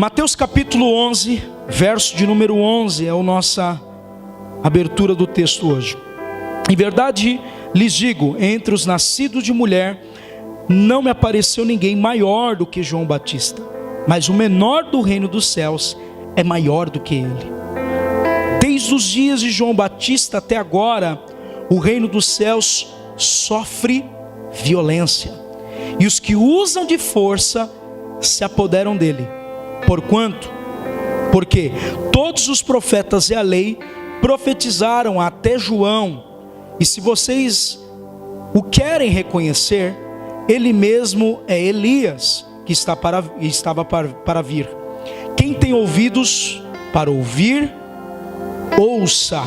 Mateus capítulo 11, verso de número 11, é a nossa abertura do texto hoje. Em verdade lhes digo, entre os nascidos de mulher, não me apareceu ninguém maior do que João Batista, mas o menor do reino dos céus é maior do que ele. Desde os dias de João Batista até agora, o reino dos céus sofre violência, e os que usam de força se apoderam dele. Porque todos os profetas e a lei profetizaram até João, e se vocês o querem reconhecer, ele mesmo é Elias, que estava para vir. Quem tem ouvidos para ouvir, ouça.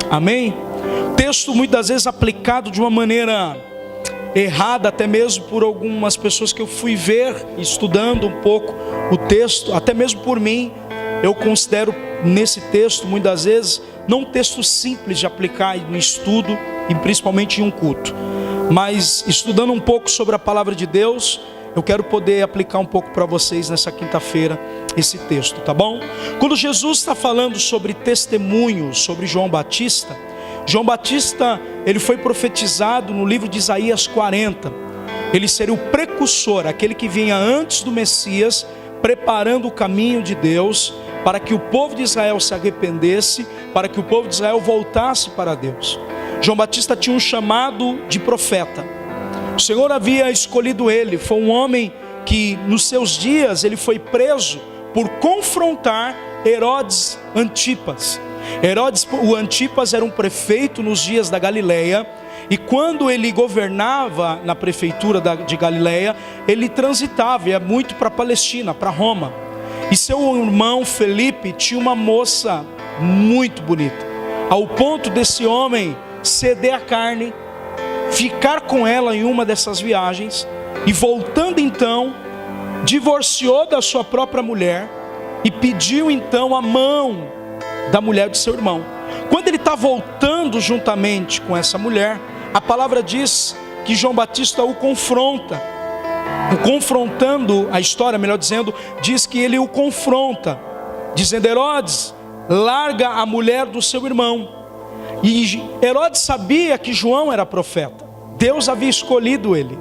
Amém? Texto muitas vezes aplicado de uma maneira errada, até mesmo por algumas pessoas que eu fui ver, estudando um pouco o texto, até mesmo por mim. Eu considero nesse texto, muitas vezes, não um texto simples de aplicar no estudo, e principalmente em um culto, mas estudando um pouco sobre a palavra de Deus, eu quero poder aplicar um pouco para vocês nessa quinta-feira esse texto, tá bom? Quando Jesus está falando sobre testemunhos, sobre João Batista, ele foi profetizado no livro de Isaías 40. Ele seria o precursor, aquele que vinha antes do Messias, preparando o caminho de Deus, para que o povo de Israel se arrependesse, para que o povo de Israel voltasse para Deus. João Batista tinha um chamado de profeta. O Senhor havia escolhido ele. Foi um homem que nos seus dias ele foi preso por confrontar Herodes Antipas. O Antipas era um prefeito nos dias da Galileia, e quando ele governava na prefeitura de Galileia, ele transitava, ia muito para a Palestina, para Roma. E seu irmão Felipe tinha uma moça muito bonita, ao ponto desse homem ceder a carne, ficar com ela em uma dessas viagens, e voltando então, divorciou da sua própria mulher, e pediu então a mão da mulher de seu irmão. Quando ele está voltando juntamente com essa mulher, a palavra diz que João Batista o confronta. Confrontando a história, melhor dizendo, diz que ele o confronta, dizendo: Herodes, larga a mulher do seu irmão. E Herodes sabia que João era profeta, Deus havia escolhido ele,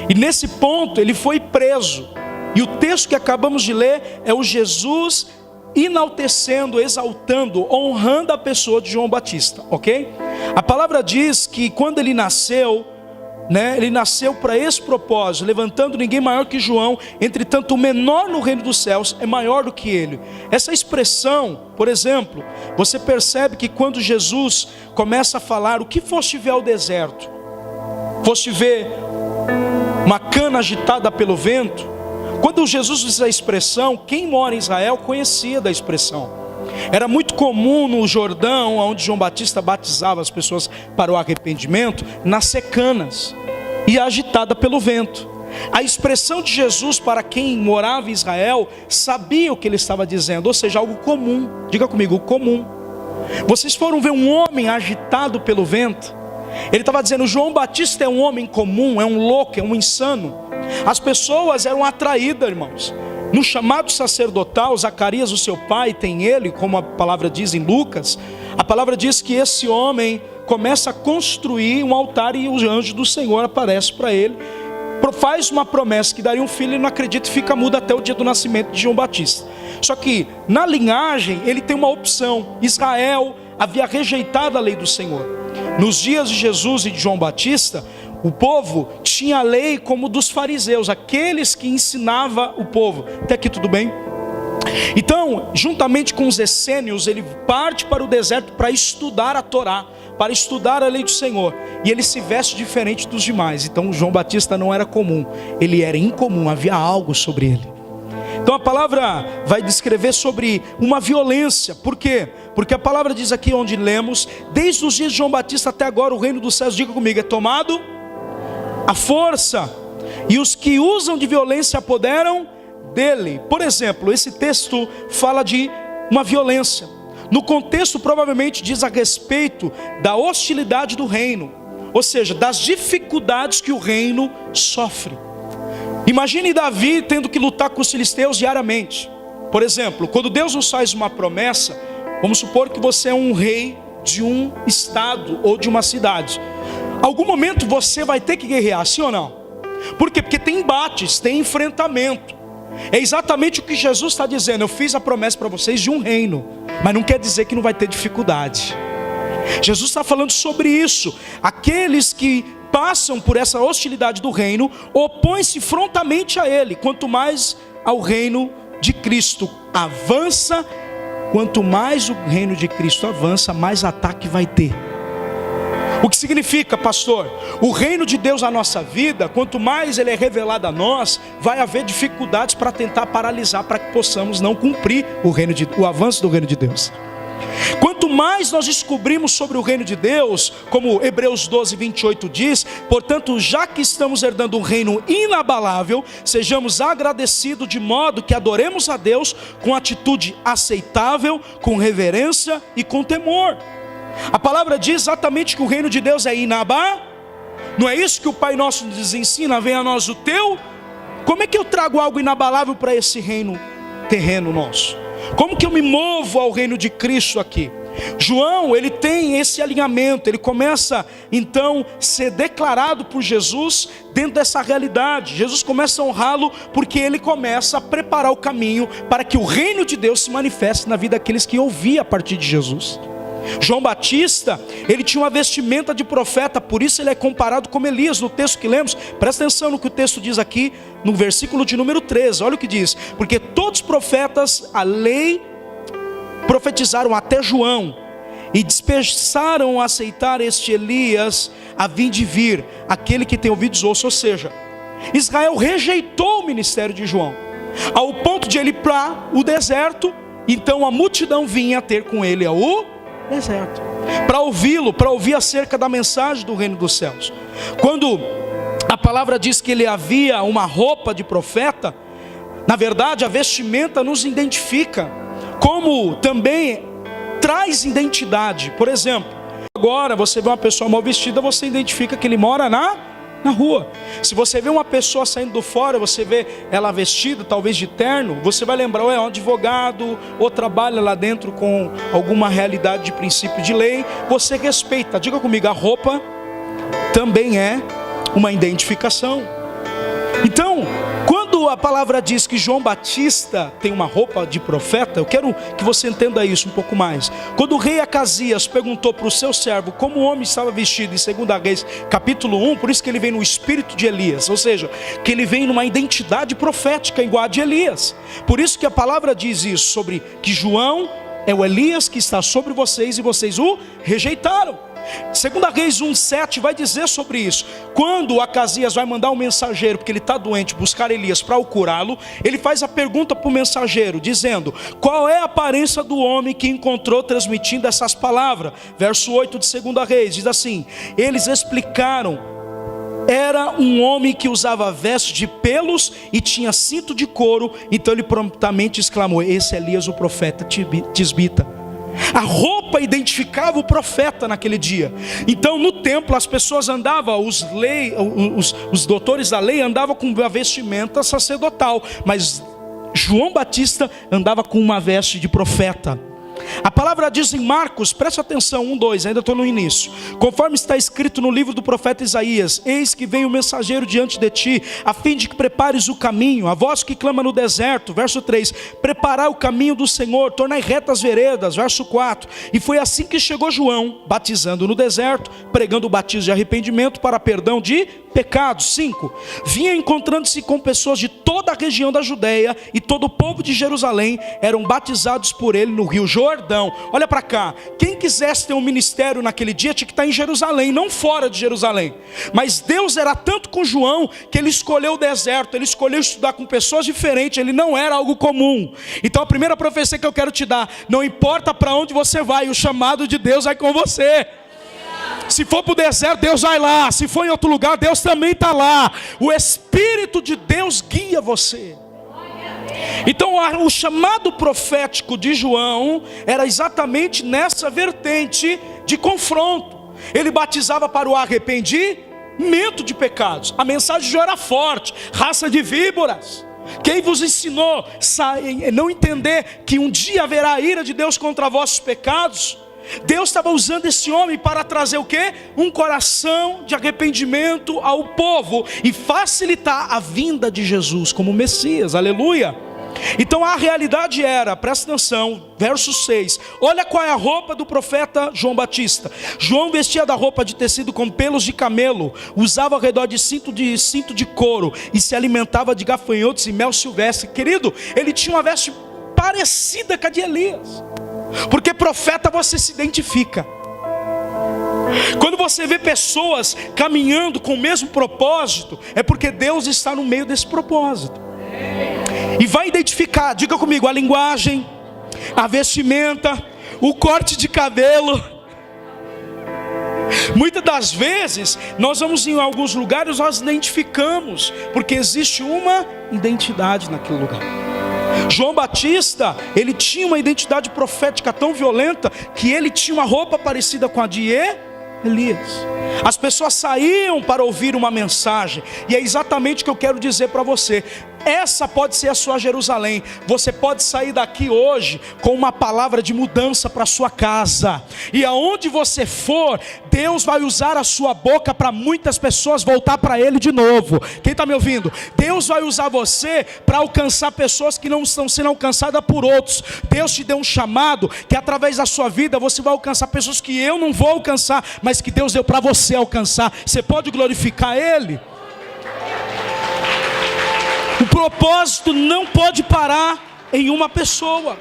e nesse ponto ele foi preso. E o texto que acabamos de ler é o Jesus enaltecendo, exaltando, honrando a pessoa de João Batista, ok? A palavra diz que quando ele nasceu, ele nasceu para esse propósito, levantando ninguém maior que João, entretanto o menor no reino dos céus é maior do que ele. Essa expressão, por exemplo, você percebe que quando Jesus começa a falar: o que foste ver ao deserto? Foste ver uma cana agitada pelo vento? Quando Jesus diz a expressão, quem mora em Israel conhecia da expressão. Era muito comum no Jordão, onde João Batista batizava as pessoas para o arrependimento, nascer canas e agitada pelo vento. A expressão de Jesus para quem morava em Israel sabia o que ele estava dizendo, ou seja, algo comum. Diga comigo, comum. Vocês foram ver um homem agitado pelo vento? Ele estava dizendo: João Batista é um homem comum, é um louco, é um insano. As pessoas eram atraídas, irmãos. No chamado sacerdotal, Zacarias, o seu pai, tem ele, como a palavra diz em Lucas. A palavra diz que esse homem começa a construir um altar, e o anjo do Senhor aparece para ele, faz uma promessa que daria um filho, ele não acredita e fica mudo até o dia do nascimento de João Batista. Só que na linhagem ele tem uma opção. Israel havia rejeitado a lei do Senhor. Nos dias de Jesus e de João Batista, o povo tinha a lei como dos fariseus, aqueles que ensinavam o povo. Até aqui tudo bem? Então, juntamente com os essênios, ele parte para o deserto para estudar a Torá, para estudar a lei do Senhor. E ele se veste diferente dos demais. Então João Batista não era comum, ele era incomum, havia algo sobre ele. Então a palavra vai descrever sobre uma violência. Por quê? Porque a palavra diz aqui onde lemos: desde os dias de João Batista até agora, o reino dos céus, diga comigo, é tomado a força, e os que usam de violência apoderam dele. Por exemplo, esse texto fala de uma violência. No contexto provavelmente diz a respeito da hostilidade do reino, ou seja, das dificuldades que o reino sofre. Imagine Davi tendo que lutar com os filisteus diariamente. Por exemplo, quando Deus nos faz uma promessa, vamos supor que você é um rei de um estado ou de uma cidade. Algum momento você vai ter que guerrear, sim ou não? Por quê? Porque tem embates, tem enfrentamento. É exatamente o que Jesus está dizendo. Eu fiz a promessa para vocês de um reino, mas não quer dizer que não vai ter dificuldade. Jesus está falando sobre isso. Aqueles que passam por essa hostilidade do reino opõem-se frontalmente a ele. Quanto mais ao reino de Cristo avança, quanto mais o reino de Cristo avança, mais ataque vai ter. O que significa, pastor? O reino de Deus na nossa vida, quanto mais ele é revelado a nós, vai haver dificuldades para tentar paralisar, para que possamos não cumprir o avanço do reino de Deus. Quanto mais nós descobrimos sobre o reino de Deus, como Hebreus 12, 28 diz, portanto, já que estamos herdando um reino inabalável, sejamos agradecidos de modo que adoremos a Deus com atitude aceitável, com reverência e com temor. A palavra diz exatamente que o reino de Deus é inabalável. Não é isso que o Pai Nosso nos ensina? Venha a nós o teu. Como é que eu trago algo inabalável para esse reino terreno nosso? Como que eu me movo ao reino de Cristo aqui? João, ele tem esse alinhamento, ele começa então a ser declarado por Jesus dentro dessa realidade. Jesus começa a honrá-lo porque ele começa a preparar o caminho para que o reino de Deus se manifeste na vida daqueles que ouviam a partir de Jesus. João Batista, ele tinha uma vestimenta de profeta, por isso ele é comparado com Elias no texto que lemos. Presta atenção no que o texto diz aqui, no versículo de número 13, olha o que diz: porque todos os profetas, a lei, profetizaram até João, e dispersaram a aceitar este Elias, a fim de vir, aquele que tem ouvidos ouça. Ou seja, Israel rejeitou o ministério de João, ao ponto de ele ir para o deserto. Então a multidão vinha ter com ele ao deserto, para ouvi-lo, para ouvir acerca da mensagem do reino dos céus. Quando a palavra diz que ele havia uma roupa de profeta, na verdade a vestimenta nos identifica, como também traz identidade. Por exemplo, agora você vê uma pessoa mal vestida, você identifica que ele mora na rua. Se você vê uma pessoa saindo do fora, você vê ela vestida talvez de terno, você vai lembrar, ou é um advogado, ou trabalha lá dentro com alguma realidade de princípio de lei. Você respeita. Diga comigo, a roupa também é uma identificação. Então, quando a palavra diz que João Batista tem uma roupa de profeta, eu quero que você entenda isso um pouco mais. Quando o rei Acasias perguntou para o seu servo como o homem estava vestido, em 2 Reis capítulo 1, por isso que ele vem no espírito de Elias, ou seja, que ele vem numa identidade profética igual a de Elias. Por isso que a palavra diz isso, sobre que João é o Elias que está sobre vocês e vocês o rejeitaram. 2 Reis 1:7 vai dizer sobre isso. Quando Acasias vai mandar um mensageiro, porque ele está doente, buscar Elias para o curá-lo, ele faz a pergunta para o mensageiro, dizendo: qual é a aparência do homem que encontrou transmitindo essas palavras? Verso 8 de 2 Reis diz assim: eles explicaram, era um homem que usava veste de pelos e tinha cinto de couro. Então ele prontamente exclamou: esse é Elias o profeta tisbita. A roupa identificava o profeta naquele dia. Então no templo as pessoas andavam, os doutores da lei andavam com uma vestimenta sacerdotal, mas João Batista andava com uma veste de profeta. A palavra diz em Marcos, preste atenção, 1:2, ainda estou no início. Conforme está escrito no livro do profeta Isaías: eis que vem o mensageiro diante de ti, a fim de que prepares o caminho, a voz que clama no deserto. Verso 3, preparai o caminho do Senhor, tornai retas veredas. Verso 4, e foi assim que chegou João, batizando no deserto, pregando o batismo de arrependimento para perdão de pecados. 5, vinha encontrando-se com pessoas de toda a região da Judeia, e todo o povo de Jerusalém eram batizados por ele no rio Jordão. Olha para cá, quem quisesse ter um ministério naquele dia tinha que estar em Jerusalém, não fora de Jerusalém. Mas Deus era tanto com João que ele escolheu o deserto, ele escolheu estudar com pessoas diferentes, ele não era algo comum. Então a primeira profecia que eu quero te dar: não importa para onde você vai, o chamado de Deus vai com você. Se for para o deserto, Deus vai lá. Se for em outro lugar, Deus também está lá. O Espírito de Deus guia você. Então o chamado profético de João era exatamente nessa vertente de confronto. Ele batizava para o arrependimento de pecados. A mensagem de João era forte: raça de víboras, Quem vos ensinou a não entender que um dia haverá a ira de Deus contra vossos pecados? Deus estava usando esse homem para trazer o quê? Um coração de arrependimento ao povo e facilitar a vinda de Jesus como Messias, aleluia. Então a realidade era, presta atenção, verso 6, olha qual é a roupa do profeta João Batista. João vestia da roupa de tecido com pelos de camelo, usava ao redor de cinto de couro e se alimentava de gafanhotos e mel silvestre. Querido, ele tinha uma veste parecida com a de Elias, porque profeta você se identifica. Quando você vê pessoas caminhando com o mesmo propósito, é porque Deus está no meio desse propósito. E vai identificar, diga comigo, a linguagem, a vestimenta, o corte de cabelo. Muitas das vezes, nós vamos em alguns lugares, nós identificamos, porque existe uma identidade naquele lugar. João Batista, ele tinha uma identidade profética tão violenta, que ele tinha uma roupa parecida com a de Elias. As pessoas saíam para ouvir uma mensagem, e é exatamente o que eu quero dizer para você. Essa pode ser a sua Jerusalém. Você pode sair daqui hoje com uma palavra de mudança para a sua casa, e aonde você for, Deus vai usar a sua boca para muitas pessoas voltar para Ele de novo. Quem está me ouvindo? Deus vai usar você para alcançar pessoas que não estão sendo alcançadas por outros. Deus te deu um chamado, que através da sua vida você vai alcançar pessoas que eu não vou alcançar, mas que Deus deu para você alcançar. Você pode glorificar Ele? O propósito não pode parar em uma pessoa.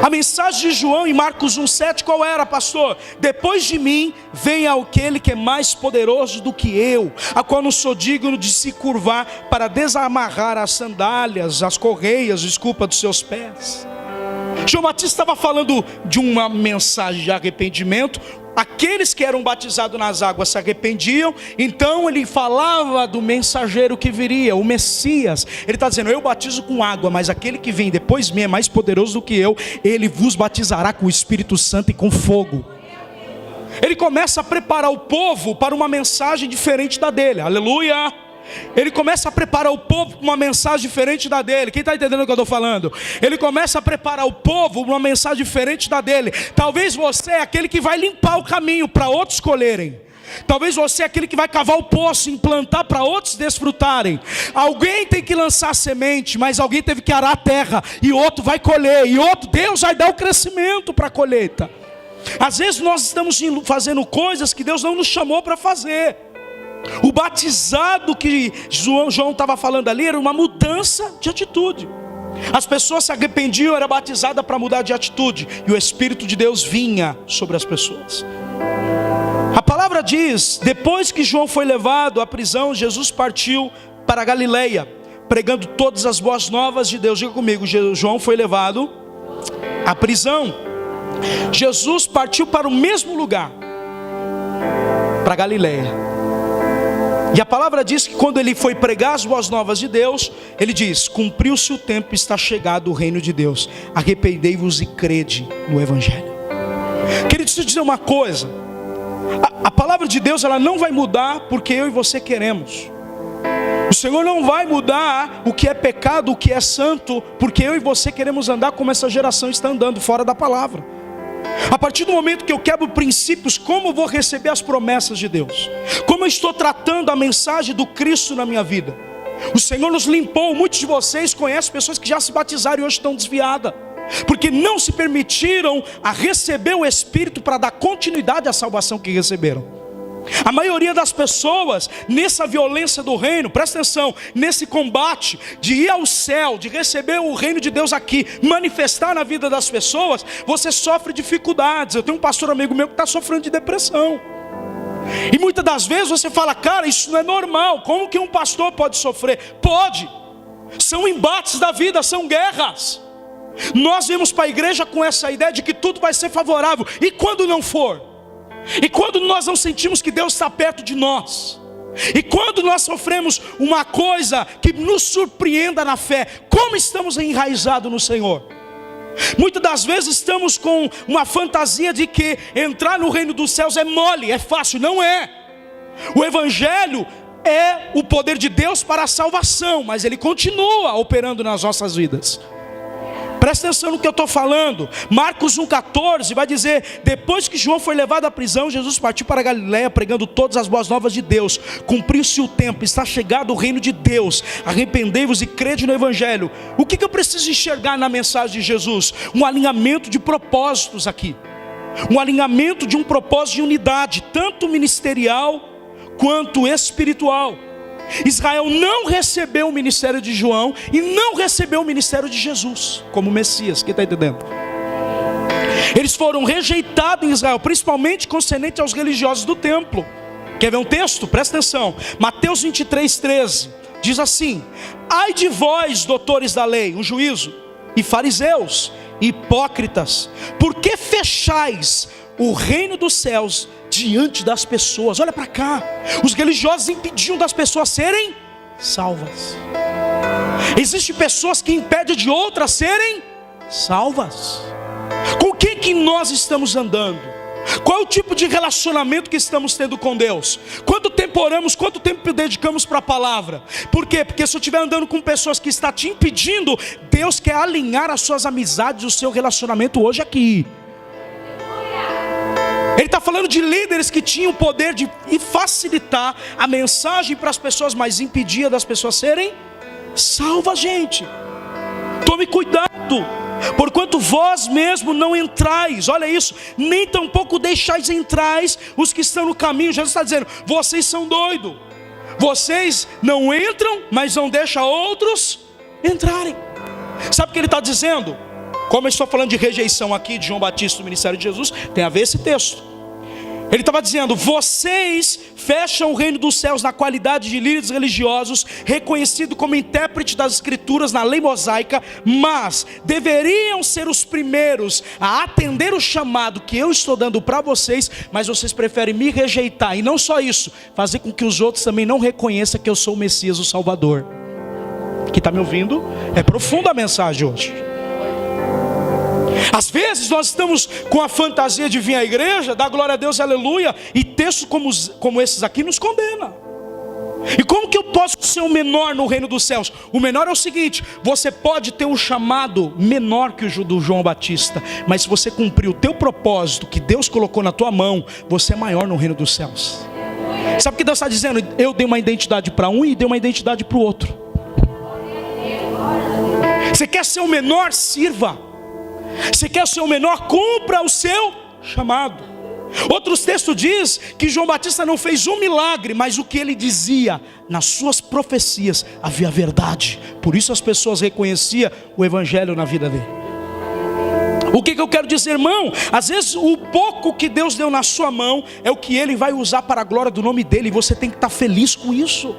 A mensagem de João em Marcos 1,7 qual era, pastor? Depois de mim vem aquele que é mais poderoso do que eu, a qual não sou digno de se curvar para desamarrar as sandálias, as correias, dos seus pés. João Batista estava falando de uma mensagem de arrependimento. Aqueles que eram batizados nas águas se arrependiam. Então ele falava do mensageiro que viria, o Messias. Ele está dizendo, eu batizo com água, mas aquele que vem depois de mim é mais poderoso do que eu. Ele vos batizará com o Espírito Santo e com fogo. Ele começa a preparar o povo para uma mensagem diferente da dele, aleluia. Ele começa a preparar o povo para uma mensagem diferente da dele. Quem está entendendo o que eu estou falando? Ele começa a preparar o povo para uma mensagem diferente da dele. Talvez você é aquele que vai limpar o caminho para outros colherem. Talvez você é aquele que vai cavar o poço, implantar para outros desfrutarem. Alguém tem que lançar a semente, mas alguém teve que arar a terra, e outro vai colher, e outro, Deus vai dar o crescimento para a colheita. Às vezes nós estamos fazendo coisas que Deus não nos chamou para fazer. O batizado que João estava falando ali era uma mudança de atitude. As pessoas se arrependiam, era batizada para mudar de atitude, e o Espírito de Deus vinha sobre as pessoas. A palavra diz, depois que João foi levado à prisão, Jesus partiu para a Galileia, pregando todas as boas novas de Deus. Diga comigo, João foi levado à prisão. Jesus partiu para o mesmo lugar, para a Galileia. E a palavra diz que quando ele foi pregar as boas novas de Deus, ele diz, cumpriu-se o tempo, está chegado o reino de Deus, arrependei-vos e crede no Evangelho. Querido, deixa eu dizer uma coisa, a palavra de Deus ela não vai mudar porque eu e você queremos. O Senhor não vai mudar o que é pecado, o que é santo, porque eu e você queremos andar como essa geração está andando, fora da palavra. A partir do momento que eu quebro princípios, como eu vou receber as promessas de Deus? Como eu estou tratando a mensagem do Cristo na minha vida? O Senhor nos limpou. Muitos de vocês conhecem pessoas que já se batizaram e hoje estão desviadas, porque não se permitiram a receber o Espírito para dar continuidade à salvação que receberam. A maioria das pessoas, nessa violência do reino, presta atenção, nesse combate de ir ao céu, de receber o reino de Deus aqui, manifestar na vida das pessoas, você sofre dificuldades. Eu tenho um pastor amigo meu que está sofrendo de depressão. E muitas das vezes você fala, cara, isso não é normal. Como que um pastor pode sofrer? Pode. São embates da vida, são guerras. Nós vamos para a igreja com essa ideia de que tudo vai ser favorável. E quando não for? E quando nós não sentimos que Deus está perto de nós? E quando nós sofremos uma coisa que nos surpreenda na fé, como estamos enraizados no Senhor? Muitas das vezes estamos com uma fantasia de que entrar no reino dos céus é mole, é fácil. Não é. O Evangelho é o poder de Deus para a salvação, mas Ele continua operando nas nossas vidas. Presta atenção no que eu estou falando. Marcos 1,14 vai dizer: depois que João foi levado à prisão, Jesus partiu para a Galiléia, pregando todas as boas novas de Deus. Cumpriu-se o tempo, está chegado o reino de Deus. Arrependei-vos e crede no Evangelho. O que eu preciso enxergar na mensagem de Jesus? Um alinhamento de propósitos aqui. Um alinhamento de um propósito de unidade, tanto ministerial quanto espiritual. Israel não recebeu o ministério de João e não recebeu o ministério de Jesus como Messias. Quem está entendendo? Eles foram rejeitados em Israel, principalmente concernente aos religiosos do templo. Quer ver um texto? Presta atenção. Mateus 23:13 diz assim: ai de vós, doutores da lei, um juízo, e fariseus, hipócritas, por que fechais o reino dos céus diante das pessoas? Olha para cá. Os religiosos impediam das pessoas serem salvas. Existem pessoas que impedem de outras serem salvas. Com quem que nós estamos andando? Qual é o tipo de relacionamento que estamos tendo com Deus? Quanto tempo oramos, quanto tempo dedicamos para a palavra? Por quê? Porque se eu estiver andando com pessoas que estão te impedindo, Deus quer alinhar as suas amizades, o seu relacionamento hoje aqui. Ele está falando de líderes que tinham o poder de facilitar a mensagem para as pessoas, mas impedia das pessoas serem salvas, gente. Tome cuidado, porquanto vós mesmo não entrais, olha isso, nem tampouco deixais entrais os que estão no caminho. Jesus está dizendo: vocês são doidos, vocês não entram, mas não deixam outros entrarem. Sabe o que ele está dizendo? Como eu estou falando de rejeição aqui de João Batista do ministério de Jesus, tem a ver esse texto. Ele estava dizendo: vocês fecham o reino dos céus na qualidade de líderes religiosos, reconhecido como intérprete das escrituras na lei mosaica, mas deveriam ser os primeiros a atender o chamado que eu estou dando para vocês, mas vocês preferem me rejeitar, e não só isso, fazer com que os outros também não reconheçam que eu sou o Messias, o Salvador. Quem está me ouvindo? É profunda a mensagem hoje. Às vezes nós estamos com a fantasia de vir à igreja, dar glória a Deus, aleluia, e textos como esses aqui nos condena. E como que eu posso ser o menor no reino dos céus? O menor é o seguinte: você pode ter um chamado menor que o do João Batista, mas se você cumprir o teu propósito que Deus colocou na tua mão, você é maior no reino dos céus. Sabe o que Deus está dizendo? Eu dei uma identidade para um e dei uma identidade para o outro. Você quer ser o menor? Sirva. Você quer ser o menor? Cumpra o seu chamado. Outros textos diz que João Batista não fez um milagre, mas o que ele dizia nas suas profecias havia verdade. Por isso as pessoas reconheciam o evangelho na vida dele. O que eu quero dizer, irmão? Às vezes o pouco que Deus deu na sua mão é o que Ele vai usar para a glória do nome dEle, e você tem que estar feliz com isso.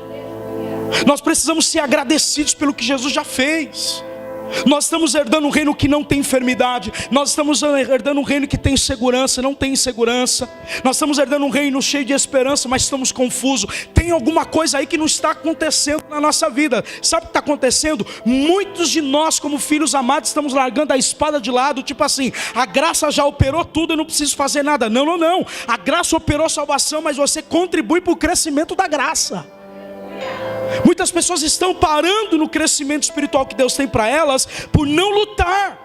Nós precisamos ser agradecidos pelo que Jesus já fez. Nós estamos herdando um reino que não tem enfermidade. Nós estamos herdando um reino que tem segurança, não tem insegurança. Nós estamos herdando um reino cheio de esperança, mas estamos confusos. Tem alguma coisa aí que não está acontecendo na nossa vida. Sabe o que está acontecendo? Muitos de nós, como filhos amados, estamos largando a espada de lado. Tipo assim, a graça já operou tudo, eu não preciso fazer nada. Não. A graça operou salvação, mas você contribui para o crescimento da graça. Muitas pessoas estão parando no crescimento espiritual que Deus tem para elas, por não lutar,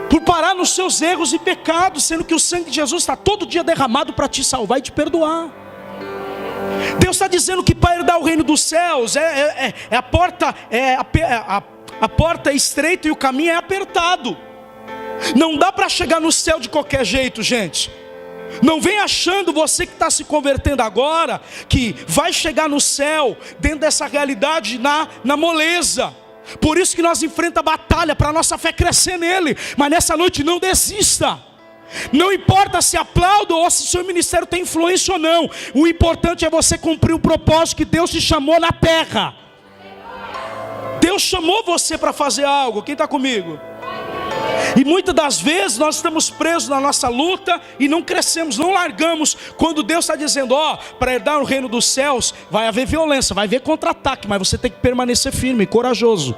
por parar nos seus erros e pecados, sendo que o sangue de Jesus está todo dia derramado para te salvar e te perdoar. Deus está dizendo que para herdar o reino dos céus a porta é estreita e o caminho é apertado. Não dá para chegar no céu de qualquer jeito, gente. Não vem achando, você que está se convertendo agora, que vai chegar no céu dentro dessa realidade na moleza. Por isso que nós enfrentamos a batalha para a nossa fé crescer nele. Mas nessa noite não desista. Não importa se aplauda ou se o seu ministério tem influência ou não. O importante é você cumprir o propósito que Deus te chamou na terra. Deus chamou você para fazer algo. Quem está comigo? E muitas das vezes nós estamos presos na nossa luta e não crescemos, não largamos. Quando Deus está dizendo, para herdar o reino dos céus, vai haver violência, vai haver contra-ataque, mas você tem que permanecer firme e corajoso.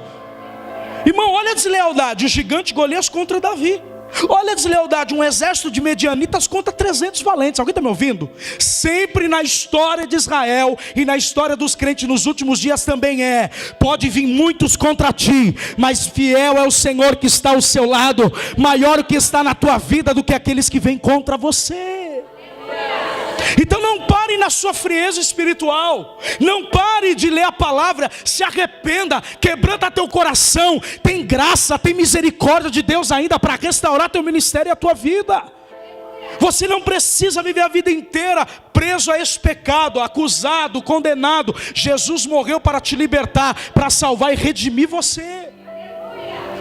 Irmão, olha a deslealdade, o gigante Golias contra Davi. Olha a deslealdade, um exército de medianitas contra 300 valentes. Alguém está me ouvindo? Sempre na história de Israel e na história dos crentes nos últimos dias também pode vir muitos contra ti, mas fiel é o Senhor que está ao seu lado, maior o que está na tua vida do que aqueles que vêm contra você. Então não pare na sua frieza espiritual, não pare de ler a palavra, se arrependa, quebranta teu coração, tem graça, tem misericórdia de Deus ainda para restaurar teu ministério e a tua vida. Você não precisa viver a vida inteira preso a esse pecado, acusado, condenado. Jesus morreu para te libertar, para salvar e redimir você.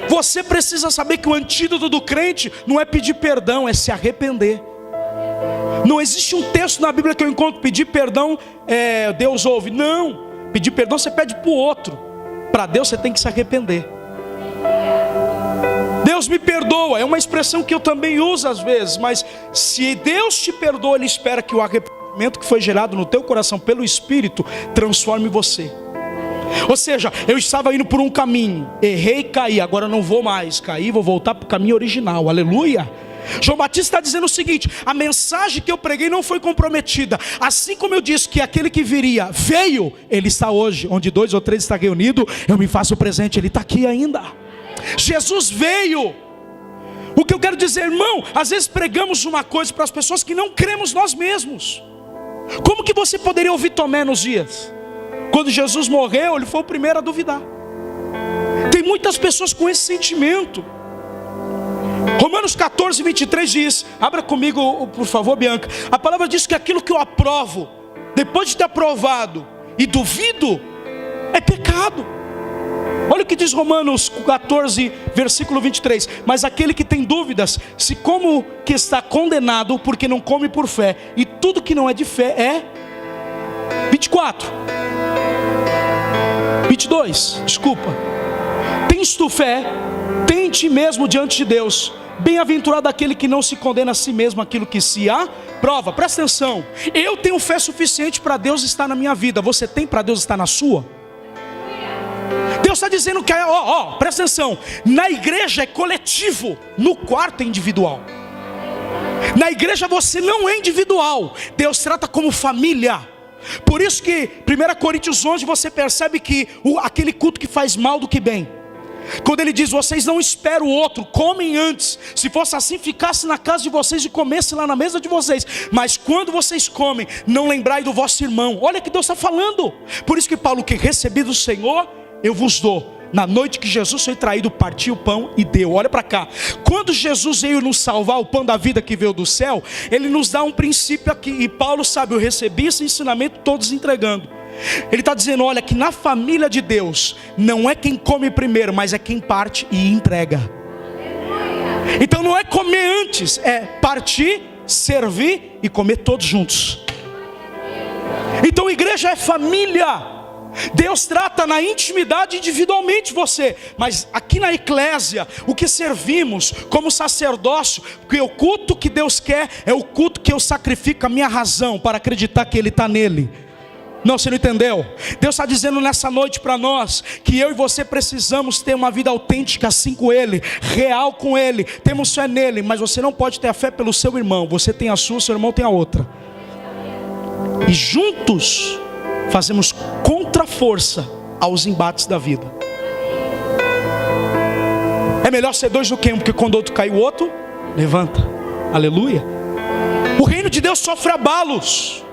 Você precisa saber que o antídoto do crente não é pedir perdão, é se arrepender. Não existe um texto na Bíblia que eu encontro, pedir perdão, Deus ouve. Não, pedir perdão você pede para o outro. Para Deus você tem que se arrepender. Deus me perdoa, é uma expressão que eu também uso às vezes. Mas se Deus te perdoa, Ele espera que o arrependimento que foi gerado no teu coração pelo Espírito transforme você. Ou seja, eu estava indo por um caminho, errei e caí, agora não vou mais cair, vou voltar para o caminho original, aleluia. João Batista está dizendo o seguinte: a mensagem que eu preguei não foi comprometida. Assim como eu disse que aquele que viria veio, Ele está hoje. Onde 2 ou 3 estão reunidos, eu me faço presente, Ele está aqui ainda. Jesus veio. O que eu quero dizer, irmão, às vezes pregamos uma coisa para as pessoas que não cremos nós mesmos. Como que você poderia ouvir Tomé nos dias? Quando Jesus morreu, ele foi o primeiro a duvidar. Tem muitas pessoas com esse sentimento. Romanos 14, 23 diz, abra comigo por favor, Bianca. A palavra diz que aquilo que eu aprovo, depois de ter aprovado e duvido, é pecado. Olha o que diz Romanos 14, versículo 23. Mas aquele que tem dúvidas, se como que está condenado, porque não come por fé, e tudo que não é de fé é 22, desculpa. Tens tu fé, tem em ti mesmo diante de Deus. Bem-aventurado aquele que não se condena a si mesmo aquilo que se aprova. Presta atenção, eu tenho fé suficiente para Deus estar na minha vida. Você tem para Deus estar na sua? Deus está dizendo que presta atenção, na igreja é coletivo, no quarto é individual. Na igreja você não é individual, Deus trata como família. Por isso que 1 Coríntios 11 você percebe que aquele culto que faz mal do que bem. Quando ele diz, vocês não esperam o outro, comem antes. Se fosse assim, ficasse na casa de vocês e comesse lá na mesa de vocês. Mas quando vocês comem, não lembrai do vosso irmão. Olha que Deus está falando. Por isso que Paulo, que recebi do Senhor, eu vos dou. Na noite que Jesus foi traído, partiu o pão e deu. Olha para cá. Quando Jesus veio nos salvar, o pão da vida que veio do céu, Ele nos dá um princípio aqui. E Paulo sabe, eu recebi esse ensinamento, todos entregando. Ele está dizendo, olha, que na família de Deus, não é quem come primeiro, mas é quem parte e entrega. Então não é comer antes, é partir, servir e comer todos juntos. Então igreja é família. Deus trata na intimidade individualmente você, mas aqui na eclésia, o que servimos como sacerdócio, porque o culto que Deus quer é o culto que eu sacrifico a minha razão para acreditar que Ele está nele. Não, você não entendeu? Deus está dizendo nessa noite para nós que eu e você precisamos ter uma vida autêntica assim com Ele, real com Ele. Temos fé nele, mas você não pode ter a fé pelo seu irmão. Você tem a sua, seu irmão tem a outra. E juntos fazemos contra-força aos embates da vida. É melhor ser dois do que um, porque quando outro cai, o outro levanta. Aleluia. O reino de Deus sofre abalos.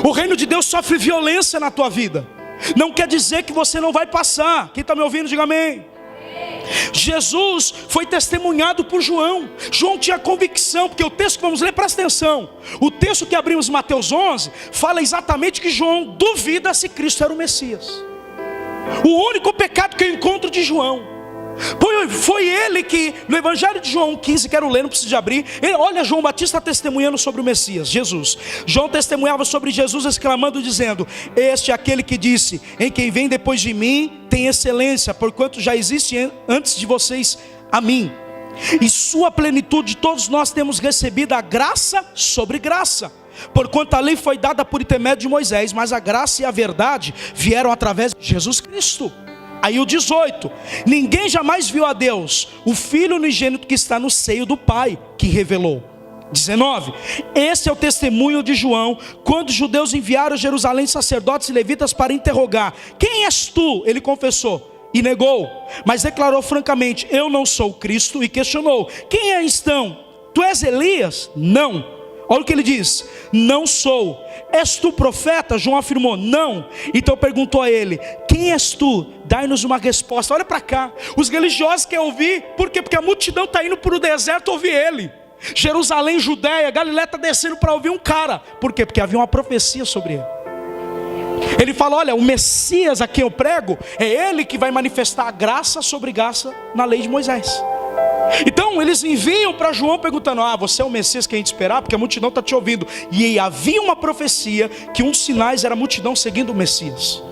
O reino de Deus sofre violência na tua vida. Não quer dizer que você não vai passar. Quem está me ouvindo, diga amém. Jesus foi testemunhado por João. João tinha convicção, porque o texto que vamos ler, presta atenção. O texto que abrimos, Mateus 11, fala exatamente que João duvida se Cristo era o Messias. O único pecado que eu encontro de João foi ele que, no Evangelho de João 15, quero ler, não preciso de abrir. Olha, João Batista testemunhando sobre o Messias, Jesus. João testemunhava sobre Jesus, exclamando, dizendo: este é aquele que disse, em quem vem depois de mim tem excelência, porquanto já existe antes de vocês a mim. E sua plenitude todos nós temos recebido a graça sobre graça. Porquanto a lei foi dada por intermédio de Moisés, mas a graça e a verdade vieram através de Jesus Cristo. Aí o 18, ninguém jamais viu a Deus, o Filho unigênito que está no seio do Pai, que revelou. 19, esse é o testemunho de João, quando os judeus enviaram a Jerusalém sacerdotes e levitas para interrogar: quem és tu? Ele confessou e negou, mas declarou francamente: eu não sou Cristo. E questionou: quem és então? Tu és Elias? Não. Olha o que ele diz: não sou. És tu profeta? João afirmou: não. Então perguntou a ele: quem és tu? Dai-nos uma resposta. Olha para cá, os religiosos querem ouvir. Por quê? Porque a multidão está indo para o deserto ouvir ele. Jerusalém, Judéia, Galiléia está descendo para ouvir um cara. Por quê? Porque havia uma profecia sobre ele. Ele fala: olha, o Messias a quem eu prego, é ele que vai manifestar a graça sobre graça na lei de Moisés. Então eles enviam para João perguntando: você é o Messias que a gente esperava? Porque a multidão está te ouvindo. E havia uma profecia que um dos sinais era a multidão seguindo o Messias.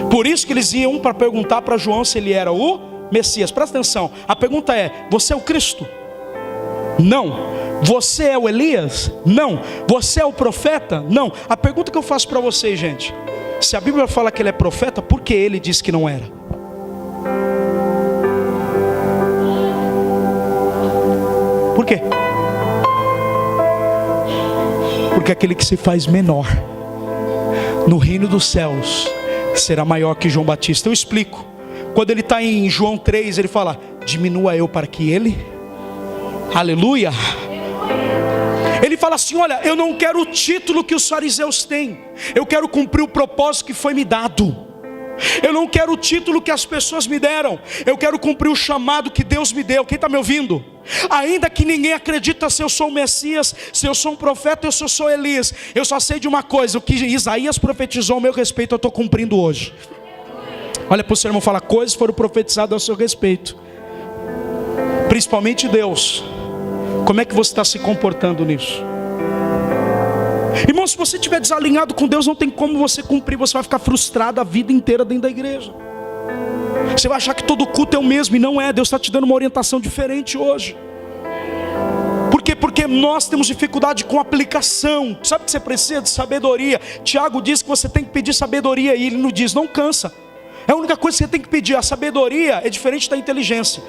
Por isso que eles iam para perguntar para João se ele era o Messias. Presta atenção, a pergunta é: você é o Cristo? Não. Você é o Elias? Não. Você é o profeta? Não. A pergunta que eu faço para vocês, gente: se a Bíblia fala que ele é profeta, por que ele disse que não era? Por quê? Porque aquele que se faz menor no reino dos céus será maior que João Batista. Eu explico. Quando ele está em João 3, ele fala: diminua eu para que ele, aleluia. Ele fala assim: olha, eu não quero o título que os fariseus têm, eu quero cumprir o propósito que foi me dado. Eu não quero o título que as pessoas me deram, eu quero cumprir o chamado que Deus me deu. Quem está me ouvindo? Ainda que ninguém acredita se eu sou o Messias, se eu sou um profeta, se eu sou Elias, eu só sei de uma coisa: o que Isaías profetizou a meu respeito, eu estou cumprindo hoje. Olha para o seu irmão e fala: coisas foram profetizadas ao seu respeito, principalmente Deus. Como é que você está se comportando nisso? Irmão, se você estiver desalinhado com Deus, não tem como você cumprir. Você vai ficar frustrado a vida inteira dentro da igreja. Você vai achar que todo culto é o mesmo, e não é. Deus está te dando uma orientação diferente hoje. Por quê? Porque nós temos dificuldade com aplicação. Sabe que você precisa de sabedoria. Tiago diz que você tem que pedir sabedoria, e ele não diz: não cansa. É a única coisa que você tem que pedir. A sabedoria é diferente da inteligência.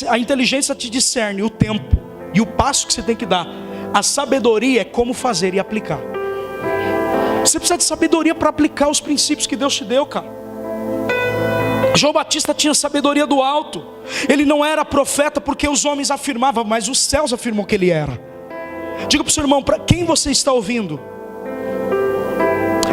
A inteligência te discerne o tempo e o passo que você tem que dar. A sabedoria é como fazer e aplicar. Você precisa de sabedoria para aplicar os princípios que Deus te deu, cara. João Batista tinha sabedoria do alto. Ele não era profeta porque os homens afirmavam, mas os céus afirmam que ele era. Diga para o seu irmão: para quem você está ouvindo?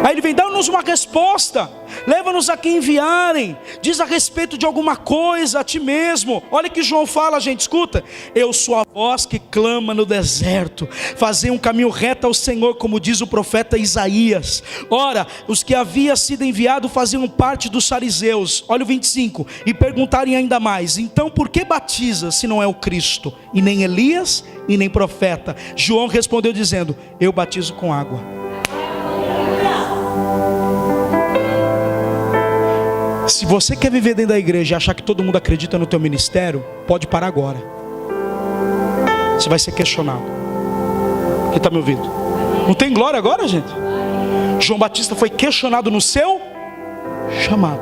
Aí ele vem: dá-nos uma resposta, leva-nos a quem enviarem, diz a respeito de alguma coisa a ti mesmo. Olha que João fala, gente, escuta: eu sou a voz que clama no deserto, fazei um caminho reto ao Senhor, como diz o profeta Isaías. Ora, os que havia sido enviado faziam parte dos fariseus. Olha o 25, e perguntarem ainda mais: então por que batiza se não é o Cristo, e nem Elias, e nem profeta? João respondeu dizendo: eu batizo com água. Se você quer viver dentro da igreja e achar que todo mundo acredita no teu ministério, pode parar agora. Você vai ser questionado. Quem está me ouvindo? Não tem glória agora, gente? João Batista foi questionado no seu chamado.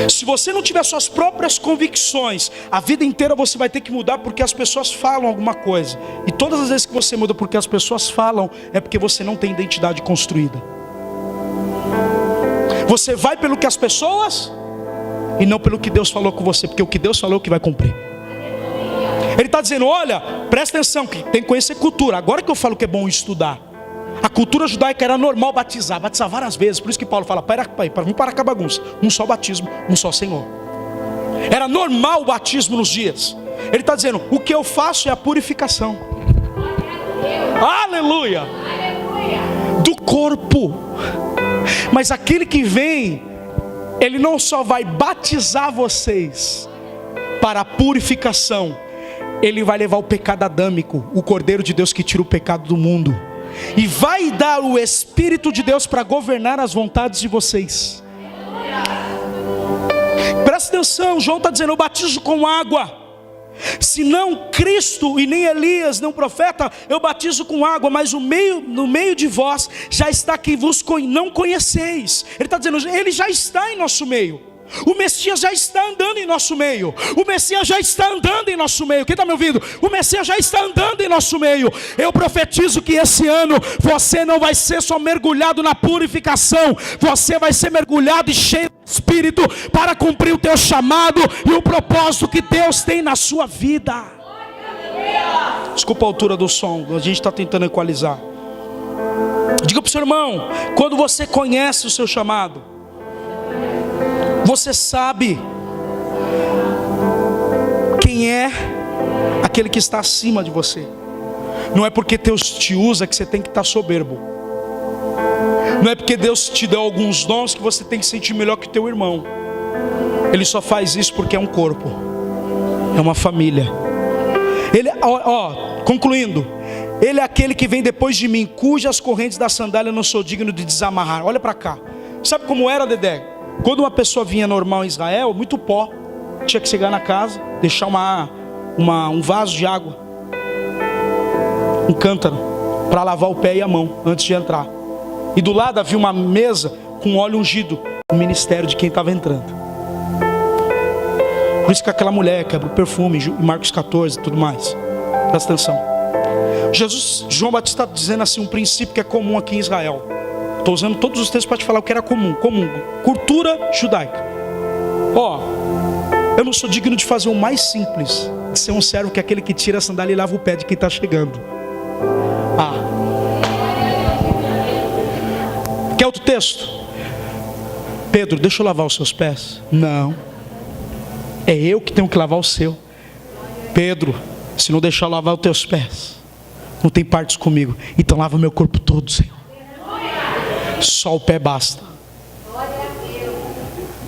Se você não tiver suas próprias convicções, a vida inteira você vai ter que mudar porque as pessoas falam alguma coisa. E todas as vezes que você muda porque as pessoas falam, é porque você não tem identidade construída. Você vai pelo que as pessoas e não pelo que Deus falou com você, porque o que Deus falou é o que vai cumprir. Ele está dizendo: olha, presta atenção, que tem que conhecer cultura. Agora que eu falo que é bom estudar. A cultura judaica era normal batizar várias vezes. Por isso que Paulo fala: vamos parar com a bagunça. Um só batismo, um só Senhor. Era normal o batismo nos dias. Ele está dizendo: o que eu faço é a purificação. Aleluia! Do corpo. Mas aquele que vem, ele não só vai batizar vocês para a purificação, ele vai levar o pecado adâmico, o Cordeiro de Deus que tira o pecado do mundo, e vai dar o Espírito de Deus para governar as vontades de vocês. Presta atenção, João está dizendo: eu batizo com água. Se não Cristo e nem Elias, nem profeta, eu batizo com água, mas no meio de vós já está quem vos não conheceis. Ele está dizendo: ele já está em nosso meio. O Messias já está andando em nosso meio. O Messias já está andando em nosso meio. Quem está me ouvindo? O Messias já está andando em nosso meio. Eu profetizo que esse ano você não vai ser só mergulhado na purificação. Você vai ser mergulhado e cheio do Espírito para cumprir o teu chamado e o propósito que Deus tem na sua vida. Desculpa a altura do som, a gente está tentando equalizar. Diga para o seu irmão, quando você conhece o seu chamado, você sabe quem é aquele que está acima de você. Não é porque Deus te usa que você tem que estar soberbo. Não é porque Deus te deu alguns dons que você tem que sentir melhor que teu irmão. Ele só faz isso porque é um corpo, é uma família. Ele, concluindo, Ele é aquele que vem depois de mim, cujas correntes da sandália eu não sou digno de desamarrar. Olha para cá. Sabe como era, Dedé? Quando uma pessoa vinha normal em Israel, muito pó, tinha que chegar na casa, deixar um vaso de água, um cântaro, para lavar o pé e a mão antes de entrar. E do lado havia uma mesa com óleo ungido, o ministério de quem estava entrando. Por isso que aquela mulher quebra o perfume, em Marcos 14 e tudo mais. Presta atenção. João Batista está dizendo assim, um princípio que é comum aqui em Israel. Estou usando todos os textos para te falar o que era comum. Cultura judaica. Eu não sou digno de fazer o mais simples, de ser um servo que é aquele que tira a sandália e lava o pé de quem está chegando. Quer outro texto? Pedro, deixa eu lavar os seus pés. Não, é eu que tenho que lavar o seu. Pedro, se não deixar eu lavar os teus pés, não tem partes comigo. Então lava meu corpo todo, Senhor. Só o pé basta.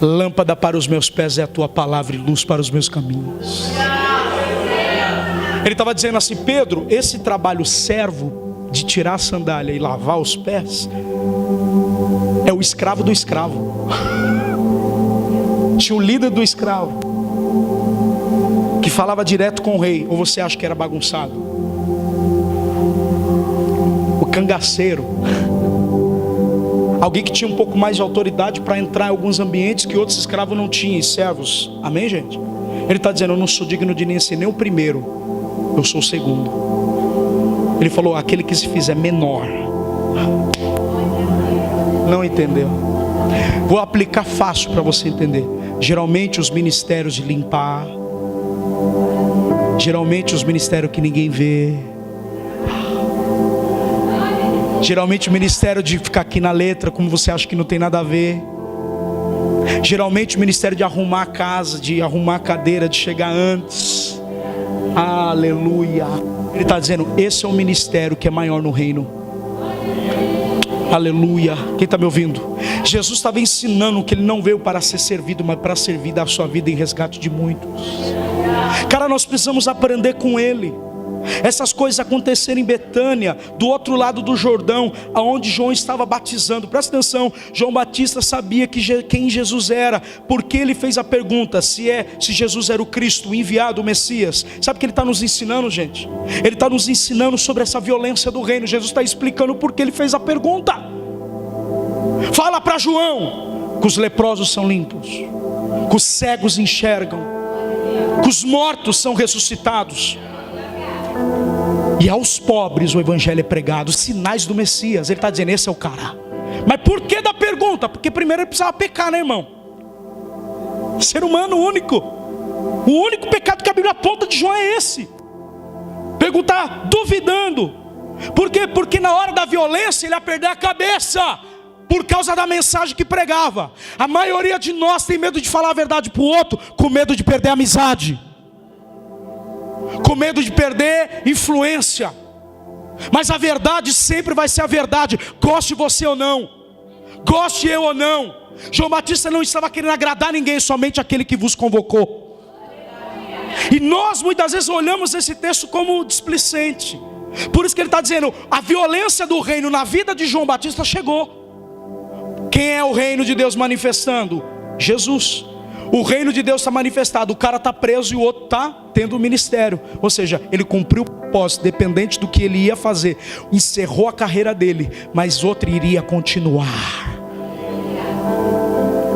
Lâmpada para os meus pés é a tua palavra e luz para os meus caminhos. Ele estava dizendo assim, Pedro, esse trabalho servo de tirar a sandália e lavar os pés é o escravo do escravo. Tinha o líder do escravo que falava direto com o rei. Ou você acha que era bagunçado? O cangaceiro, alguém que tinha um pouco mais de autoridade para entrar em alguns ambientes que outros escravos não tinham, e servos. Amém, gente? Ele está dizendo, eu não sou digno de nem ser nem o primeiro, eu sou o segundo. Ele falou, aquele que se fizer menor. Não entendeu? Vou aplicar fácil para você entender. Geralmente os ministérios de limpar, geralmente os ministérios que ninguém vê, geralmente o ministério de ficar aqui na letra, como você acha que não tem nada a ver. Geralmente o ministério de arrumar a casa, de arrumar a cadeira, de chegar antes. Aleluia. Ele está dizendo, esse é um ministério que é maior no reino. Aleluia. Quem está me ouvindo? Jesus estava ensinando que ele não veio para ser servido, mas para servir da sua vida em resgate de muitos. Cara, nós precisamos aprender com ele. Essas coisas aconteceram em Betânia, do outro lado do Jordão, aonde João estava batizando. Presta atenção, João Batista sabia quem Jesus era, porque ele fez a pergunta se Jesus era o Cristo, o enviado, o Messias. Sabe o que ele está nos ensinando, gente? Ele está nos ensinando sobre essa violência do reino. Jesus está explicando porque ele fez a pergunta. Fala para João que os leprosos são limpos, que os cegos enxergam, que os mortos são ressuscitados, e aos pobres o evangelho é pregado, sinais do Messias. Ele está dizendo, esse é o cara. Mas por que da pergunta? Porque primeiro ele precisava pecar, né, irmão? Ser humano único. O único pecado que a Bíblia aponta de João é esse. Perguntar duvidando. Por quê? Porque na hora da violência ele ia perder a cabeça, por causa da mensagem que pregava. A maioria de nós tem medo de falar a verdade para o outro, com medo de perder a amizade, com medo de perder influência. Mas a verdade sempre vai ser a verdade, goste você ou não, goste eu ou não. João Batista não estava querendo agradar ninguém, somente aquele que vos convocou. E nós muitas vezes olhamos esse texto como displicente. Por isso que ele está dizendo, a violência do reino na vida de João Batista chegou. Quem é o reino de Deus manifestando? Jesus. O reino de Deus está manifestado, o cara está preso e o outro está tendo o ministério. Ou seja, ele cumpriu o propósito, dependente do que ele ia fazer. Encerrou a carreira dele, mas outro iria continuar.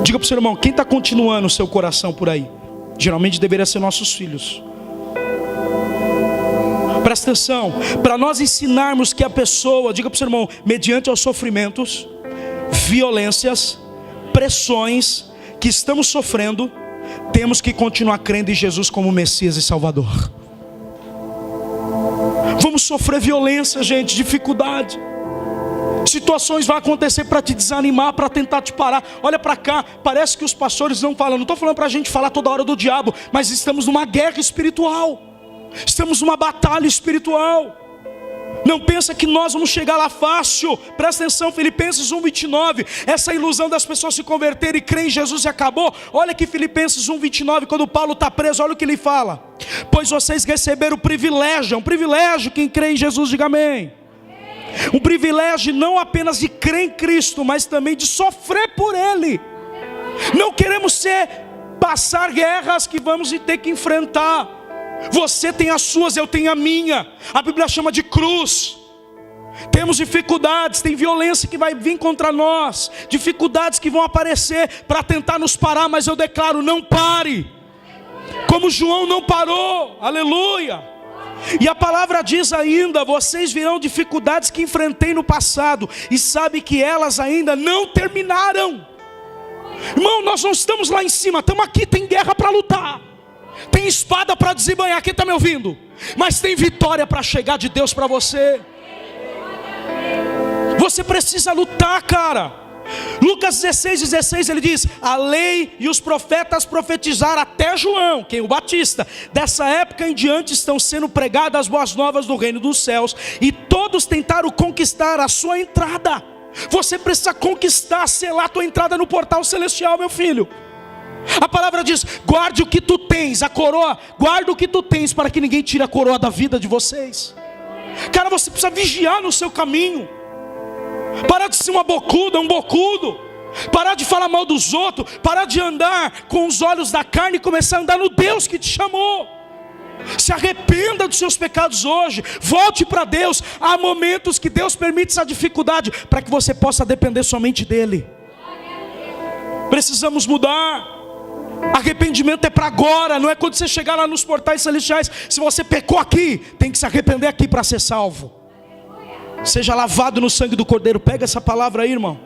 Diga para o seu irmão, quem está continuando o seu coração por aí? Geralmente deveria ser nossos filhos. Presta atenção, para nós ensinarmos que a pessoa, diga para o seu irmão, mediante aos sofrimentos, violências, pressões que estamos sofrendo, temos que continuar crendo em Jesus como Messias e Salvador. Vamos sofrer violência, gente, dificuldade. Situações vão acontecer para te desanimar, para tentar te parar. Olha para cá, parece que os pastores não falam. Não estou falando para a gente falar toda hora do diabo, mas estamos numa guerra espiritual. Estamos numa batalha espiritual. Não pensa que nós vamos chegar lá fácil. Presta atenção, Filipenses 1:29. Essa ilusão das pessoas se converterem e crerem em Jesus e acabou. Olha que Filipenses 1:29, quando Paulo está preso, olha o que ele fala. Pois vocês receberam o privilégio, é um privilégio quem crê em Jesus, diga amém. Um privilégio não apenas de crer em Cristo, mas também de sofrer por Ele. Não queremos passar guerras que vamos ter que enfrentar. Você tem as suas, eu tenho a minha. A Bíblia chama de cruz. Temos dificuldades, tem violência que vai vir contra nós, dificuldades que vão aparecer para tentar nos parar, mas eu declaro, não pare. Como João não parou, aleluia. E a palavra diz ainda, vocês virão dificuldades que enfrentei no passado, e sabe que elas ainda não terminaram. Irmão, nós não estamos lá em cima, estamos aqui, tem guerra para lutar. Tem espada para desembanhar, quem está me ouvindo? Mas tem vitória para chegar de Deus para você. Você precisa lutar, cara. Lucas 16:16 ele diz: a lei e os profetas profetizaram até João, quem? O Batista. Dessa época em diante estão sendo pregadas as boas novas do reino dos céus, e todos tentaram conquistar a sua entrada. Você precisa conquistar, selar a tua entrada no portal celestial, meu filho. A palavra diz: guarde o que tu tens, a coroa, guarda o que tu tens, para que ninguém tire a coroa da vida de vocês. Cara, você precisa vigiar no seu caminho. Parar de ser uma bocuda, um bocudo. Parar de falar mal dos outros. Parar de andar com os olhos da carne e começar a andar no Deus que te chamou. Se arrependa dos seus pecados hoje. Volte para Deus. Há momentos que Deus permite essa dificuldade para que você possa depender somente dEle. Precisamos mudar. Arrependimento é para agora, não é quando você chegar lá nos portais celestiais. Se você pecou aqui, tem que se arrepender aqui para ser salvo. Seja lavado no sangue do Cordeiro. Pega essa palavra aí, irmão.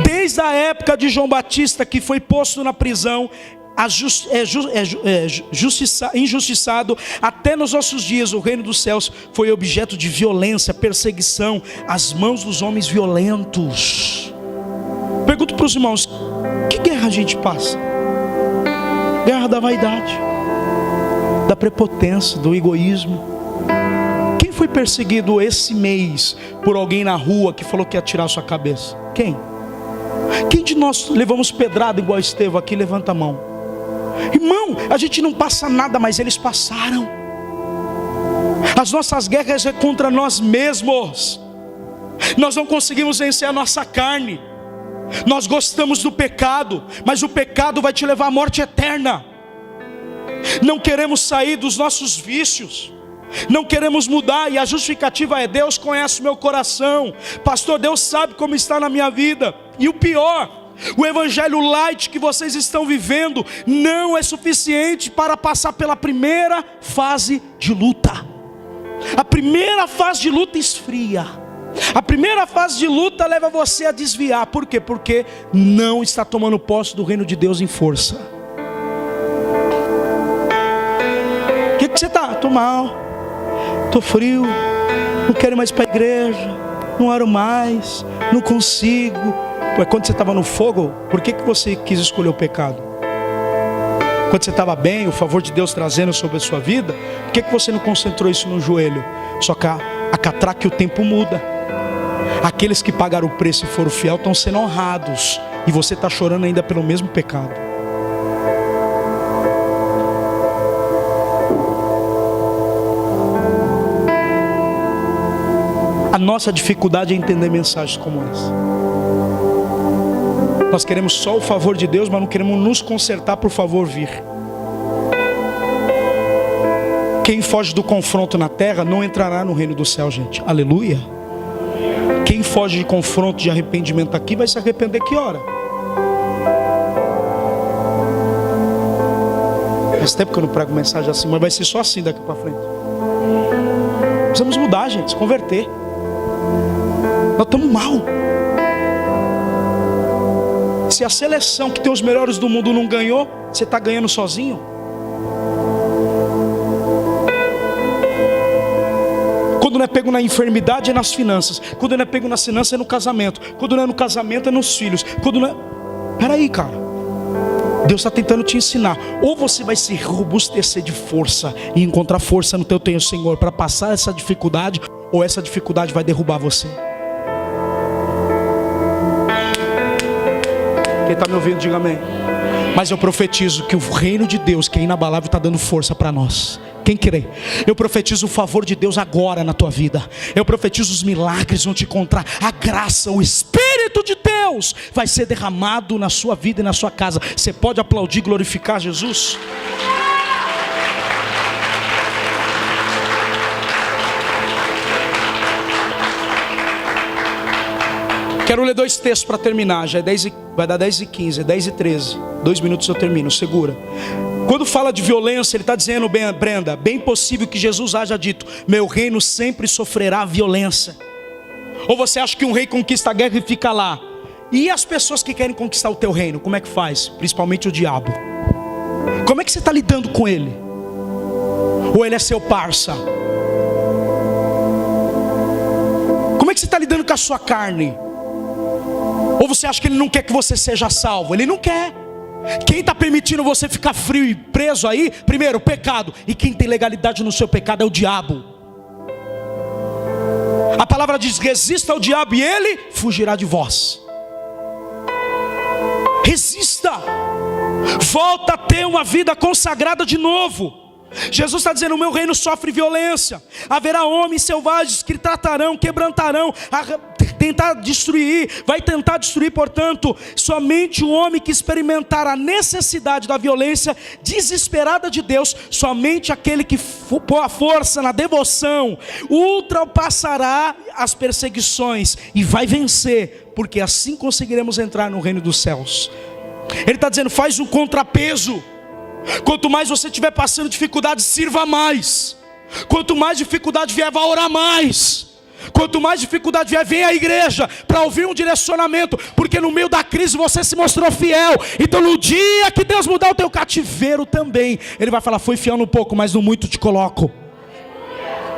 Desde a época de João Batista, que foi posto na prisão, injustiçado, até nos nossos dias, o reino dos céus foi objeto de violência, perseguição, às mãos dos homens violentos. Pergunto para os irmãos: que guerra a gente passa? Guerra da vaidade, da prepotência, do egoísmo. Quem foi perseguido esse mês por alguém na rua que falou que ia tirar a sua cabeça? Quem? Quem de nós levamos pedrada igual Estevão aqui? Levanta a mão. Irmão, a gente não passa nada, mas eles passaram. As nossas guerras é contra nós mesmos. Nós não conseguimos vencer a nossa carne. Nós gostamos do pecado, mas o pecado vai te levar à morte eterna. Não queremos sair dos nossos vícios, não queremos mudar, e a justificativa é: Deus conhece o meu coração. Pastor, Deus sabe como está na minha vida. E o pior, o evangelho light que vocês estão vivendo não é suficiente para passar pela primeira fase de luta. A primeira fase de luta esfria. A primeira fase de luta leva você a desviar. Por quê? Porque não está tomando posse do reino de Deus em força. O que você está? Estou mal, estou frio, não quero mais ir para a igreja, não oro mais, não consigo. Ué, quando você estava no fogo, por que você quis escolher o pecado? Quando você estava bem, o favor de Deus trazendo sobre a sua vida, por que você não concentrou isso no joelho? Só que a catraca, o tempo muda. Aqueles que pagaram o preço e foram fiel estão sendo honrados, e você está chorando ainda pelo mesmo pecado. A nossa dificuldade é entender mensagens como essa. Nós queremos só o favor de Deus, mas não queremos nos consertar por favor vir. Quem foge do confronto na terra não entrará no reino do céu, gente. Aleluia. Quem foge de confronto, de arrependimento aqui, vai se arrepender que hora? Faz tempo que eu não prego mensagem assim, mas vai ser só assim daqui para frente. Precisamos mudar, gente, se converter. Nós estamos mal. Se a seleção que tem os melhores do mundo não ganhou, você está ganhando sozinho. Quando não é pego na enfermidade, é nas finanças. Quando não é pego nas finanças, é no casamento. Quando não é no casamento, é nos filhos. Quando não é... Peraí, cara. Deus está tentando te ensinar. Ou você vai se robustecer de força e encontrar força no teu Senhor para passar essa dificuldade, ou essa dificuldade vai derrubar você. Quem está me ouvindo, diga amém. Mas eu profetizo que o reino de Deus, que é inabalável, está dando força para nós. Quem crê? Eu profetizo o favor de Deus agora na tua vida. Eu profetizo os milagres vão te encontrar. A graça, o Espírito de Deus vai ser derramado na sua vida e na sua casa. Você pode aplaudir, glorificar Jesus? Quero ler 2 textos para terminar. Já é 10 vai dar 10h15, é 10h13. 2 minutos eu termino, segura. Quando fala de violência, ele está dizendo, Brenda, bem possível que Jesus haja dito: meu reino sempre sofrerá violência. Ou você acha que um rei conquista a guerra e fica lá? E as pessoas que querem conquistar o teu reino, como é que faz? Principalmente o diabo. Como é que você está lidando com ele? Ou ele é seu parça? Como é que você está lidando com a sua carne? Ou você acha que ele não quer que você seja salvo? Ele não quer. Quem está permitindo você ficar frio e preso aí? Primeiro, o pecado. E quem tem legalidade no seu pecado é o diabo. A palavra diz: resista ao diabo e ele fugirá de vós. Resista. Volta a ter uma vida consagrada de novo. Jesus está dizendo: o meu reino sofre violência. Haverá homens selvagens que tratarão, quebrantarão, tentar destruir, vai tentar destruir. Portanto, somente o homem que experimentar a necessidade da violência desesperada de Deus, somente aquele que pôr a força na devoção, ultrapassará as perseguições e vai vencer, porque assim conseguiremos entrar no reino dos céus. Ele está dizendo: faz um contrapeso. Quanto mais você estiver passando dificuldade, sirva mais. Quanto mais dificuldade vier, vá orar mais. Quanto mais dificuldade vier, venha à igreja para ouvir um direcionamento, porque no meio da crise você se mostrou fiel. Então no dia que Deus mudar o teu cativeiro também, Ele vai falar: foi fiel no pouco, mas no muito te coloco.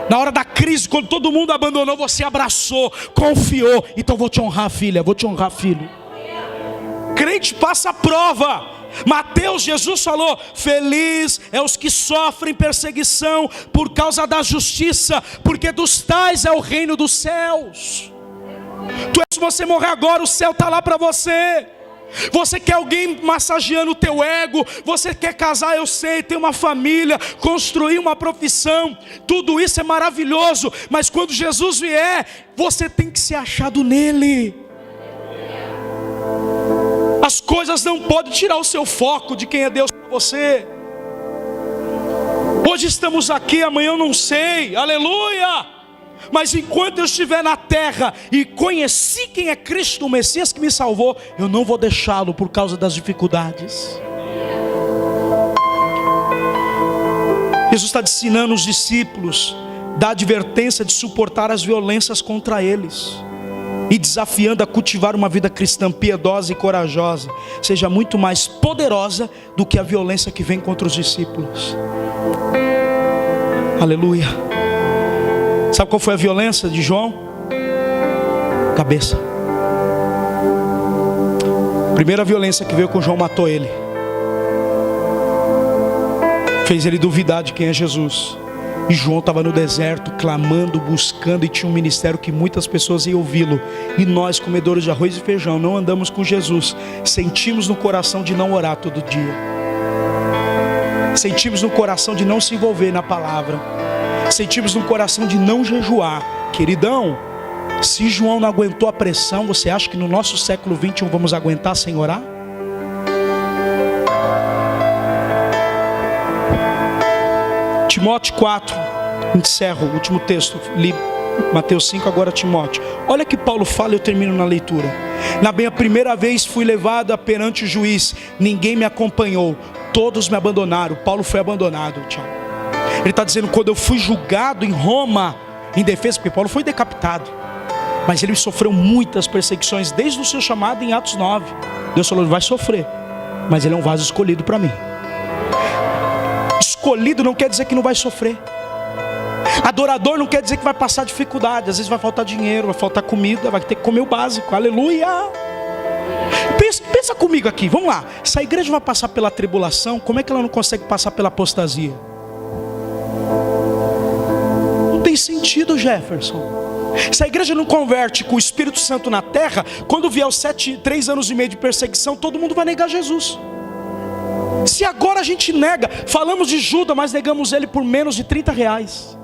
Na hora da crise, quando todo mundo abandonou, você abraçou, confiou. Então vou te honrar, filha, vou te honrar, filho. Crente passa a prova. Mateus, Jesus falou: feliz é os que sofrem perseguição por causa da justiça, porque dos tais é o reino dos céus. Se você morrer agora, o céu está lá para você. Você quer alguém massageando o teu ego, você quer casar, eu sei, ter uma família, construir uma profissão, tudo isso é maravilhoso, mas quando Jesus vier, você tem que ser achado nele. As coisas não podem tirar o seu foco de quem é Deus para você. Hoje estamos aqui, amanhã eu não sei, aleluia. Mas enquanto eu estiver na terra e conheci quem é Cristo, o Messias que me salvou, eu não vou deixá-lo por causa das dificuldades. Jesus está ensinando os discípulos da advertência de suportar as violências contra eles, e desafiando a cultivar uma vida cristã piedosa e corajosa, seja muito mais poderosa do que a violência que vem contra os discípulos. Aleluia. Sabe qual foi a violência de João? Cabeça. A primeira violência que veio com João matou ele, fez ele duvidar de quem é Jesus. E João estava no deserto, clamando, buscando, e tinha um ministério que muitas pessoas iam ouvi-lo. E nós, comedores de arroz e feijão, não andamos com Jesus. Sentimos no coração de não orar todo dia. Sentimos no coração de não se envolver na palavra. Sentimos no coração de não jejuar. Queridão, se João não aguentou a pressão, você acha que no nosso século 21 vamos aguentar sem orar? Timóteo 4, encerro, o último texto, li Mateus 5, agora Timóteo. Olha que Paulo fala, eu termino na leitura. Na minha primeira vez fui levado perante o juiz, ninguém me acompanhou. todos me abandonaram. Paulo foi abandonado, Tiago. Ele está dizendo, quando eu fui julgado em Roma, em defesa, porque Paulo foi decapitado, mas ele sofreu muitas perseguições, desde o seu chamado em Atos 9. Deus falou, ele vai sofrer, mas ele é um vaso escolhido para mim. Escolhido não quer dizer que não vai sofrer. Adorador não quer dizer que vai passar dificuldade. Às vezes vai faltar dinheiro, vai faltar comida, vai ter que comer o básico, aleluia. Pensa comigo aqui, vamos lá. Se a igreja vai passar pela tribulação, como é que ela não consegue passar pela apostasia? Não tem sentido, Jefferson. Se a igreja não converte com o Espírito Santo na terra, quando vier os 3 anos e meio de perseguição, todo mundo vai negar Jesus. Se agora a gente nega, falamos de Judas, mas negamos ele por menos de R$30.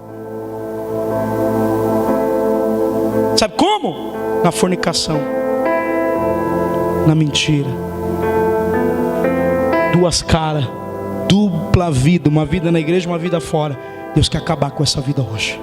Sabe como? Na fornicação, na mentira, duas caras, dupla vida, uma vida na igreja, uma vida fora. Deus quer acabar com essa vida hoje.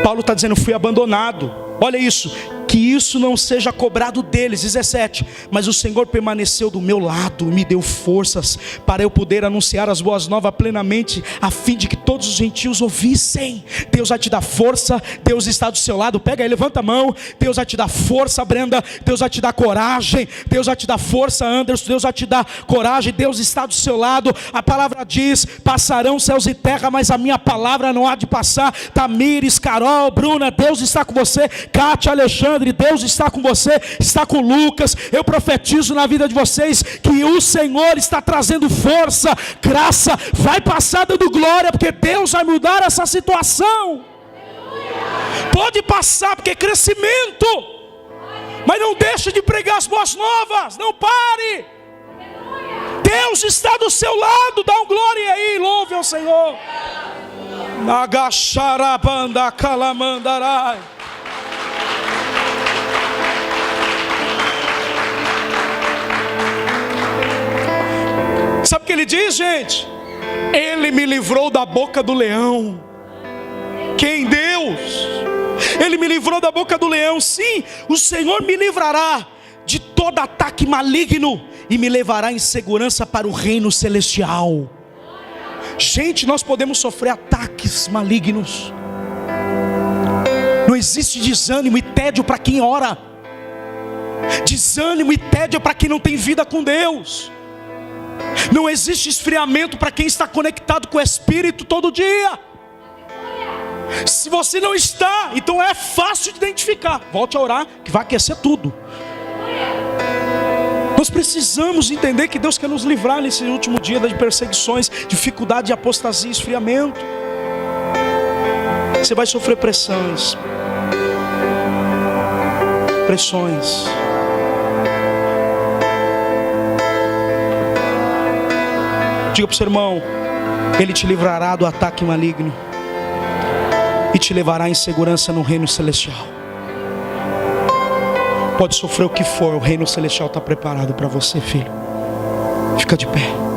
Paulo está dizendo, fui abandonado. Olha isso, que isso não seja cobrado deles. 17, mas o Senhor permaneceu do meu lado, me deu forças para eu poder anunciar as boas novas plenamente, a fim de que todos os gentios ouvissem. Deus vai te dar força, Deus está do seu lado. Pega aí, levanta a mão. Deus vai te dar força, Brenda. Deus vai te dar coragem. Deus vai te dar força, Anderson. Deus vai te dar coragem. Deus está do seu lado. A palavra diz, passarão céus e terra, mas a minha palavra não há de passar. Tamires, Carol, Bruna, Deus está com você. Kátia, Alexandre, Deus está com você, está com Lucas. Eu profetizo na vida de vocês que o Senhor está trazendo força, graça, vai passar dando glória, porque Deus vai mudar essa situação. Pode passar, porque é crescimento, mas não deixe de pregar as boas novas, não pare. Deus está do seu lado, dá um glória aí, louve ao Senhor. Agacharabanda calamandarai. Sabe o que ele diz, gente? Ele me livrou da boca do leão. Quem? Deus. Ele me livrou da boca do leão. Sim, o Senhor me livrará de todo ataque maligno e me levará em segurança para o reino celestial. Gente, nós podemos sofrer ataques malignos. Não existe desânimo e tédio para quem ora. Desânimo e tédio para quem não tem vida com Deus. Não existe esfriamento para quem está conectado com o Espírito todo dia. Se você não está, então é fácil de identificar. Volte a orar, que vai aquecer tudo. Nós precisamos entender que Deus quer nos livrar nesse último dia de perseguições, dificuldade de apostasia, esfriamento. Você vai sofrer pressões. Diga para o seu irmão, ele te livrará do ataque maligno e te levará em segurança no reino celestial. Pode sofrer o que for, o reino celestial está preparado para você, filho. Fica de pé.